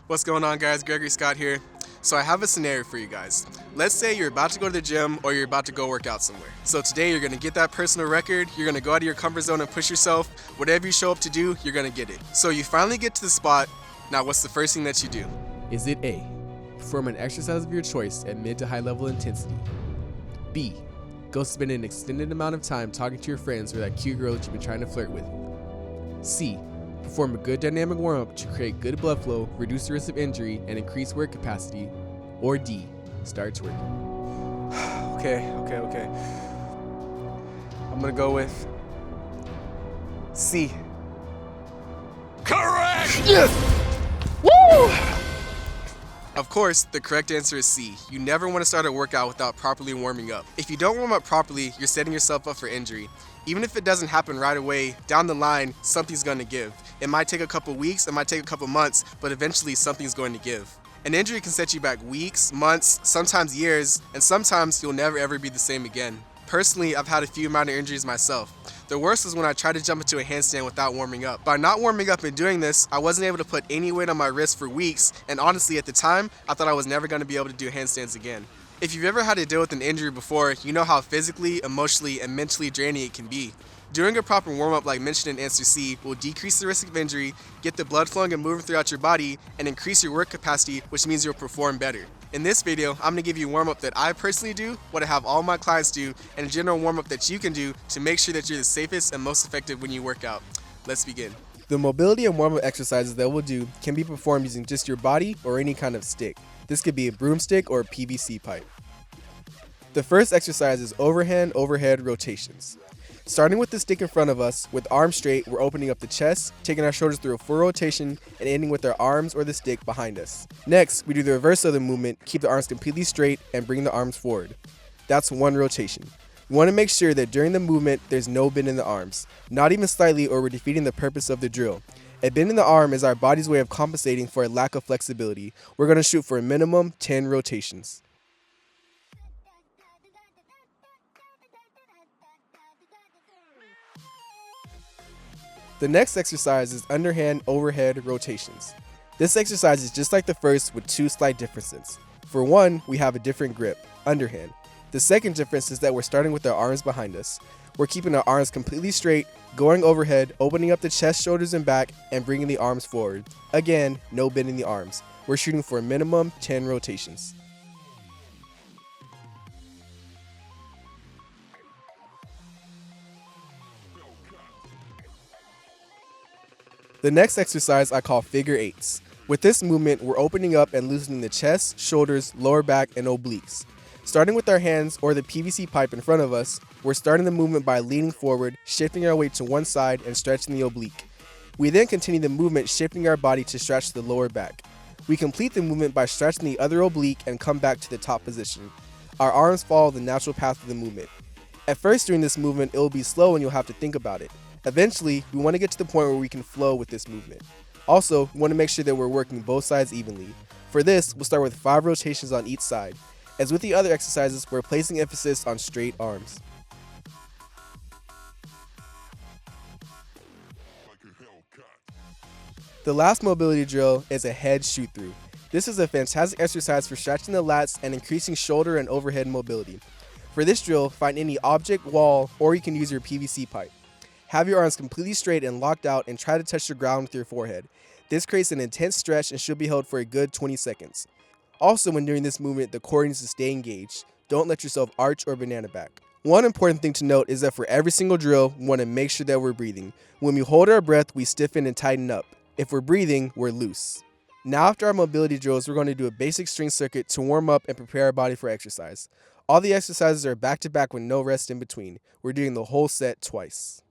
What's going on, guys? Gregory Scott here. So I have a scenario for you guys. Let's say you're about to go to the gym or you're about to go work out somewhere. So today you're going to get that personal record, you're going to go out of your comfort zone and push yourself. Whatever you show up to do, you're going to get it. So you finally get to the spot. Now what's the first thing that you do? Is it A, perform an exercise of your choice at mid to high level intensity? B, go spend an extended amount of time talking to your friends or that cute girl that you've been trying to flirt with? C, perform a good dynamic warm-up to create good blood flow, reduce the risk of injury, and increase work capacity? Or D, start twerking? Okay. I'm going to go with C. Correct! Yes! Woo! Of course, the correct answer is C. You never want to start a workout without properly warming up. If you don't warm up properly, you're setting yourself up for injury. Even if it doesn't happen right away, down the line, something's going to give. It might take a couple weeks, it might take a couple months, but eventually something's going to give. An injury can set you back weeks, months, sometimes years, and sometimes you'll never ever be the same again. Personally, I've had a few minor injuries myself. The worst was when I tried to jump into a handstand without warming up. By not warming up and doing this, I wasn't able to put any weight on my wrist for weeks, and honestly at the time, I thought I was never going to be able to do handstands again. If you've ever had to deal with an injury before, you know how physically, emotionally, and mentally draining it can be. Doing a proper warm-up like mentioned in answer C will decrease the risk of injury, get the blood flowing and moving throughout your body, and increase your work capacity, which means you'll perform better. In this video, I'm going to give you a warm-up that I personally do, what I have all my clients do, and a general warm-up that you can do to make sure that you're the safest and most effective when you work out. Let's begin. The mobility and warm-up exercises that we'll do can be performed using just your body or any kind of stick. This could be a broomstick or a PVC pipe. The first exercise is overhead rotations. Starting with the stick in front of us, with arms straight, we're opening up the chest, taking our shoulders through a full rotation, and ending with our arms or the stick behind us. Next, we do the reverse of the movement, keep the arms completely straight, and bring the arms forward. That's one rotation. We want to make sure that during the movement, there's no bend in the arms, not even slightly, or we're defeating the purpose of the drill. A bend in the arm is our body's way of compensating for a lack of flexibility. We're going to shoot for a minimum 10 rotations. The next exercise is underhand overhead rotations. This exercise is just like the first with two slight differences. For one, we have a different grip, underhand. The second difference is that we're starting with our arms behind us. We're keeping our arms completely straight, going overhead, opening up the chest, shoulders, and back, and bringing the arms forward. Again, no bend in the arms. We're shooting for a minimum 10 rotations. The next exercise I call figure eights. With this movement, we're opening up and loosening the chest, shoulders, lower back, and obliques. Starting with our hands or the PVC pipe in front of us, we're starting the movement by leaning forward, shifting our weight to one side, and stretching the oblique. We then continue the movement shifting our body to stretch the lower back. We complete the movement by stretching the other oblique and come back to the top position. Our arms follow the natural path of the movement. At first during this movement, it will be slow and you'll have to think about it. Eventually, we want to get to the point where we can flow with this movement. Also, we want to make sure that we're working both sides evenly. For this, we'll start with 5 rotations on each side. As with the other exercises, we're placing emphasis on straight arms. The last mobility drill is a head shoot-through. This is a fantastic exercise for stretching the lats and increasing shoulder and overhead mobility. For this drill, find any object, wall, or you can use your PVC pipe. Have your arms completely straight and locked out and try to touch the ground with your forehead. This creates an intense stretch and should be held for a good 20 seconds. Also, when doing this movement, the core needs to stay engaged. Don't let yourself arch or banana back. One important thing to note is that for every single drill, we want to make sure that we're breathing. When we hold our breath, we stiffen and tighten up. If we're breathing, we're loose. Now after our mobility drills, we're going to do a basic strength circuit to warm up and prepare our body for exercise. All the exercises are back to back with no rest in between. We're doing the whole set twice.